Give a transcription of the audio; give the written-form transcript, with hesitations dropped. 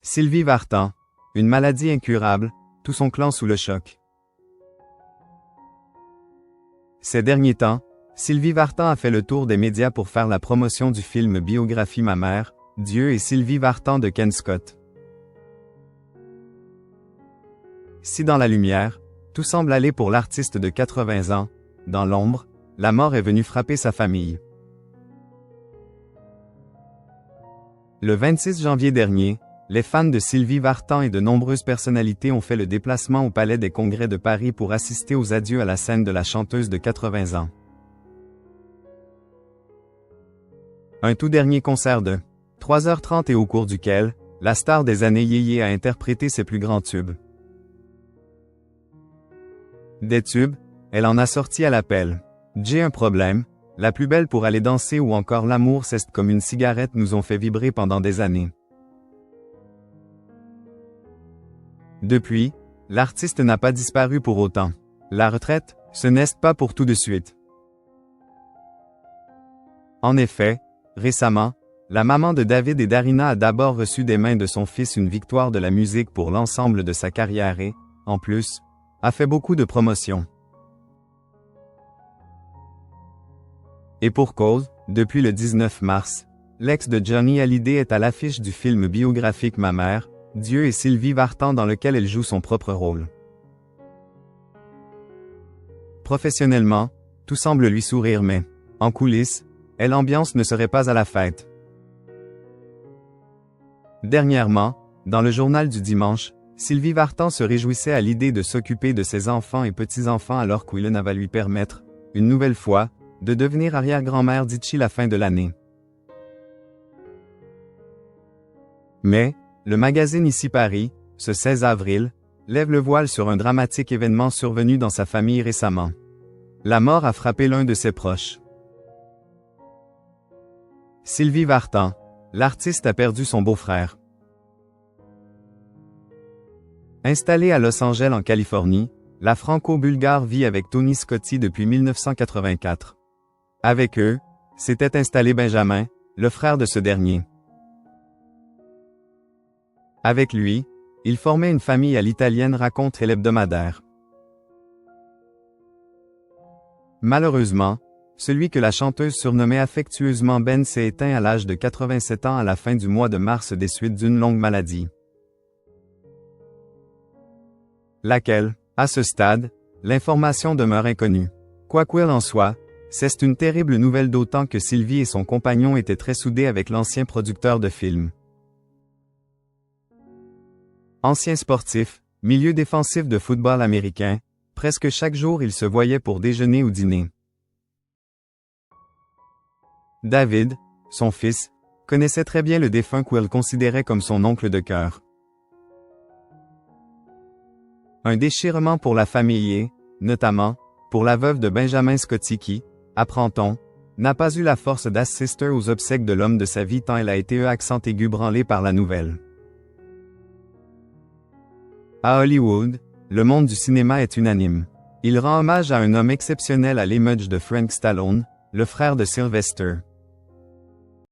Sylvie Vartan, une maladie incurable, tout son clan sous le choc. Ces derniers temps, Sylvie Vartan a fait le tour des médias pour faire la promotion du film Biographie ma mère, Dieu et Sylvie Vartan de Ken Scott. Si dans la lumière, tout semble aller pour l'artiste de 80 ans, dans l'ombre, la mort est venue frapper sa famille. Le 26 janvier dernier, les fans de Sylvie Vartan et de nombreuses personnalités ont fait le déplacement au Palais des Congrès de Paris pour assister aux adieux à la scène de la chanteuse de 80 ans. Un tout dernier concert de 3h30 et au cours duquel, la star des années yéyé a interprété ses plus grands tubes. Des tubes, elle en a sorti à l'appel. J'ai un problème, La plus belle pour aller danser ou encore L'amour c'est comme une cigarette nous ont fait vibrer pendant des années. Depuis, l'artiste n'a pas disparu pour autant. La retraite, ce n'est pas pour tout de suite. En effet, récemment, la maman de David et Darina a d'abord reçu des mains de son fils une victoire de la musique pour l'ensemble de sa carrière et, en plus, a fait beaucoup de promotions. Et pour cause, depuis le 19 mars, l'ex de Johnny Hallyday est à l'affiche du film biographique Ma mère, Dieu et Sylvie Vartan dans lequel elle joue son propre rôle. Professionnellement, tout semble lui sourire mais, en coulisses, l'ambiance ne serait pas à la fête. Dernièrement, dans le journal du dimanche, Sylvie Vartan se réjouissait à l'idée de s'occuper de ses enfants et petits-enfants alors qu'Willen va lui permettre, une nouvelle fois, de devenir arrière-grand-mère d'ici la fin de l'année. Mais, le magazine Ici Paris, ce 16 avril, lève le voile sur un dramatique événement survenu dans sa famille récemment. La mort a frappé l'un de ses proches. Sylvie Vartan, l'artiste a perdu son beau-frère. Installée à Los Angeles en Californie, la franco-bulgare vit avec Tony Scotti depuis 1984. Avec eux, s'était installé Benjamin, le frère de ce dernier. Avec lui, ils formaient une famille à l'italienne raconte l'hebdomadaire. Malheureusement, celui que la chanteuse surnommait affectueusement Ben s'est éteint à l'âge de 87 ans à la fin du mois de mars des suites d'une longue maladie. Laquelle, à ce stade, l'information demeure inconnue. Quoi qu'il en soit, c'est une terrible nouvelle d'autant que Sylvie et son compagnon étaient très soudés avec l'ancien producteur de films. Ancien sportif, milieu défensif de football américain, presque chaque jour ils se voyaient pour déjeuner ou dîner. David, son fils, connaissait très bien le défunt qu'il considérait comme son oncle de cœur. Un déchirement pour la famille et, notamment, pour la veuve de Benjamin Scotti qui, apprend-on, n'a pas eu la force d'assister aux obsèques de l'homme de sa vie tant elle a été accent aigu branlé par la nouvelle. À Hollywood, le monde du cinéma est unanime. Il rend hommage à un homme exceptionnel à l'image de Frank Stallone, le frère de Sylvester.